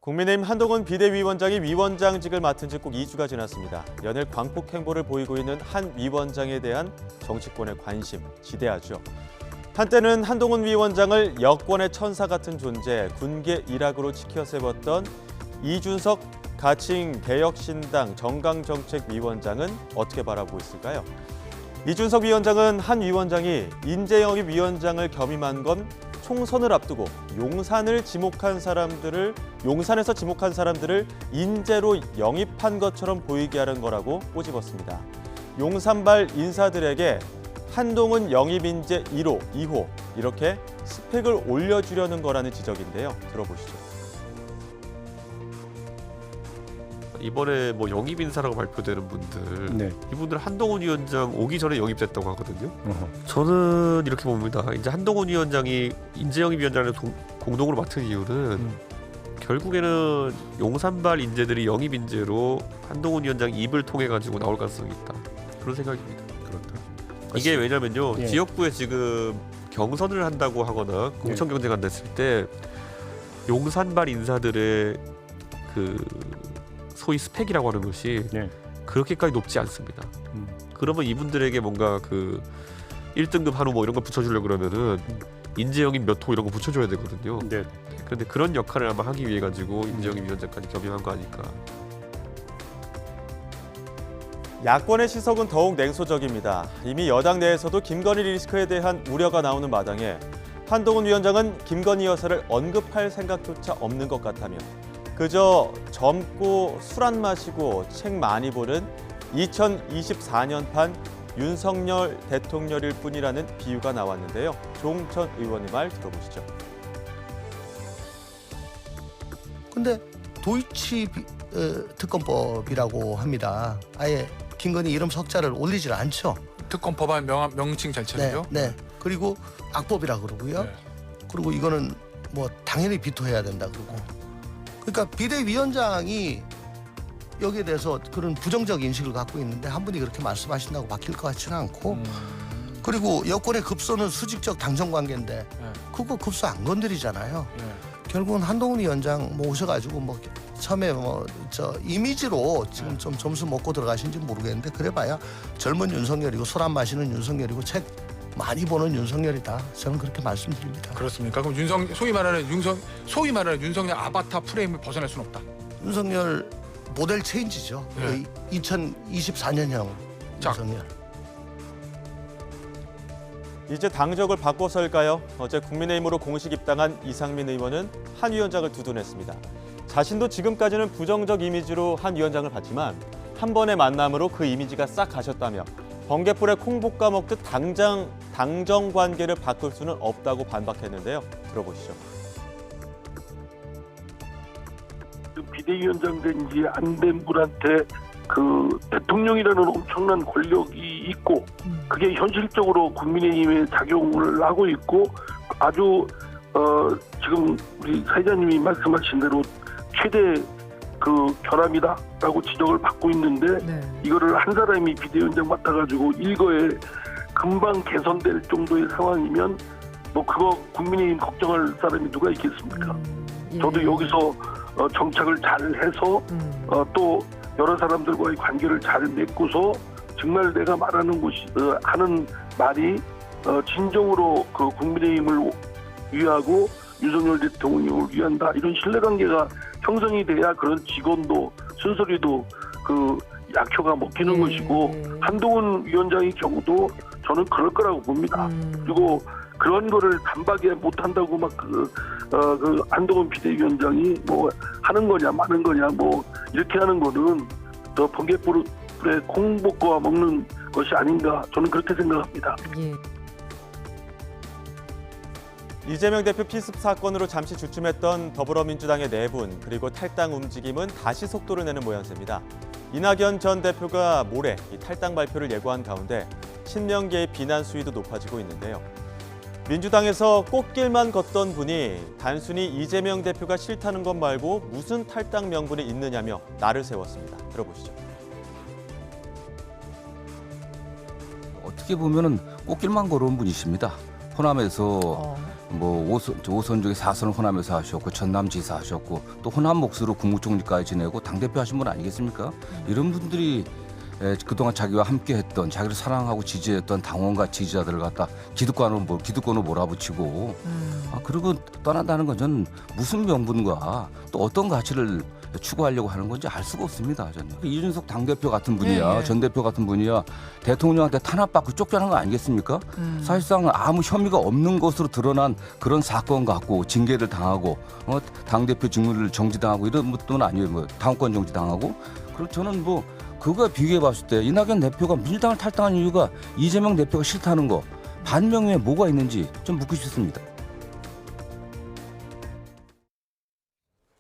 국민의힘 한동훈 비대위원장이 위원장직을 맡은 지 꼭 2주가 지났습니다. 연일 광폭 행보를 보이고 있는 한 위원장에 대한 정치권의 관심 지대하죠. 한때는 한동훈 위원장을 여권의 천사 같은 존재, 군계 일학으로 치켜 세웠던 이준석 가칭 개혁신당 정강정책위원장은 어떻게 바라보고 있을까요? 이준석 위원장은 한 위원장이 인재영입 위원장을 겸임한 건 총선을 앞두고 용산에서 지목한 사람들을 인재로 영입한 것처럼 보이게 하는 거라고 꼬집었습니다. 용산발 인사들에게 한동훈 영입 인재 1호, 2호 이렇게 스펙을 올려주려는 거라는 지적인데요. 들어보시죠. 이번에 뭐 영입 인사라고 발표되는 분들, 네. 이분들 한동훈 위원장 오기 전에 영입됐다고 하거든요. 저는 이렇게 봅니다. 이제 한동훈 위원장이 인재 영입 위원장을 공동으로 맡은 이유는 결국에는 용산발 인재들이 영입 인재로 한동훈 위원장 입을 통해 가지고 나올 가능성이 있다. 그런 생각입니다. 그렇다. 이게 왜냐면요, 예. 지역구에 지금 경선을 한다고 하거나 공천 경쟁한다 했을 때 용산발 인사들의 그 소위 스펙이라고 하는 것이 네. 그렇게까지 높지 않습니다. 그러면 이분들에게 뭔가 그 1등급 한우 뭐 이런 거 붙여주려고 그러면은 인재영입 몇 호 이런 거 붙여줘야 되거든요. 네. 그런데 그런 역할을 아마 하기 위해 가지고 인재영입 위원장까지 겸임한 거 아닐까. 야권의 시선은 더욱 냉소적입니다. 이미 여당 내에서도 김건희 리스크에 대한 우려가 나오는 마당에 한동훈 위원장은 김건희 여사를 언급할 생각조차 없는 것 같다며 그저 젊고 술 안 마시고 책 많이 보는 2024년판 윤석열 대통령일 뿐이라는 비유가 나왔는데요. 조홍천 의원의 말 들어보시죠. 근데 도이치 특검법이라고 합니다. 아예 김건희 이름 석자를 올리질 않죠. 특검 법안 명칭 자체는요? 네. 그리고 악법이라 그러고요. 네. 그리고 이거는 뭐 당연히 비토해야 된다 그러고. 그러니까 비대위원장이 여기에 대해서 그런 부정적 인식을 갖고 있는데 한 분이 그렇게 말씀하신다고 바뀔 것 같지는 않고 그리고 여권의 급소는 수직적 당정 관계인데 그거 급소 안 건드리잖아요. 결국은 한동훈 위원장 모셔가지고 뭐 처음에 이미지로 지금 좀 점수 먹고 들어가신지 모르겠는데 그래봐야 젊은 윤석열이고 술 안 마시는 윤석열이고 책 많이 보는 윤석열이다. 저는 그렇게 말씀드립니다. 그렇습니까? 그럼 소위 말하는 윤석열 아바타 프레임을 벗어날 수는 없다. 윤석열 모델 체인지죠. 네. 2024년형 자. 윤석열. 이제 당적을 바꿔서일까요? 어제 국민의힘으로 공식 입당한 이상민 의원은 한 위원장을 두둔했습니다. 자신도 지금까지는 부정적 이미지로 한 위원장을 봤지만 한 번의 만남으로 그 이미지가 싹 가셨다며 번갯불에 콩 볶아 먹듯 당정 관계를 바꿀 수는 없다고 반박했는데요. 들어보시죠. 비대위원장 된 지 안 된 분한테 그 대통령이라는 엄청난 권력이 있고 그게 현실적으로 국민의힘에 작용을 하고 있고 아주 지금 우리 사회자님이 말씀하신 대로 최대 그 결함이다라고 지적을 받고 있는데 이거를 한 사람이 비대위원장 맡아가지고 일거에 금방 개선될 정도의 상황이면 뭐 그거 국민의힘 걱정할 사람이 누가 있겠습니까? 저도 여기서 정착을 잘 해서 또 여러 사람들과의 관계를 잘 맺고서 정말 내가 말하는 곳이 하는 말이 진정으로 그 국민의힘을 위하고 윤석열 대통령을 위한다 이런 신뢰관계가 형성이 돼야 그런 직원도 순서리도 그 약효가 먹히는 것이고 한동훈 위원장의 경우도 저는 그럴 거라고 봅니다. 그리고 그런 거를 단박에 못한다고 막 그 한동훈 비대위원장이 뭐 하는 거냐 마는 거냐 뭐 이렇게 하는 거는 더 번갯불에 콩 볶아 먹는 것이 아닌가 저는 그렇게 생각합니다. 이재명 대표 피습 사건으로 잠시 주춤했던 더불어민주당의 내분 그리고 탈당 움직임은 다시 속도를 내는 모양새입니다. 이낙연 전 대표가 모레 이 탈당 발표를 예고한 가운데 친명계의 비난 수위도 높아지고 있는데요. 민주당에서 꽃길만 걷던 분이 단순히 이재명 대표가 싫다는 것 말고 무슨 탈당 명분이 있느냐며 날을 세웠습니다. 들어보시죠. 어떻게 보면은 꽃길만 걸어온 분이십니다. 호남에서 뭐 5선 중에 4선을 호남에서 하셨고 전남지사 하셨고 또 호남 몫으로 국무총리까지 지내고 당대표 하신 분 아니겠습니까? 이런 분들이 그동안 자기와 함께했던 자기를 사랑하고 지지했던 당원과 지지자들을 갖다 기득권으로 몰아붙이고 그리고 떠난다는 건 저는 무슨 명분과 또 어떤 가치를 추구하려고 하는 건지 알 수가 없습니다. 저는 이준석 당대표 같은 분이야 전 대표 같은 분이야 대통령한테 탄압받고 쫓겨난 거 아니겠습니까? 사실상 아무 혐의가 없는 것으로 드러난 그런 사건 갖고 징계를 당하고 당대표 직무를 정지당하고 이런 것도 아니에요. 뭐 당원권 정지당하고 그리고 저는 뭐 그거에 비교해 봤을 때 이낙연 대표가 민주당을 탈당한 이유가 이재명 대표가 싫다는 거 반명 외에 뭐가 있는지 좀 묻고 싶습니다.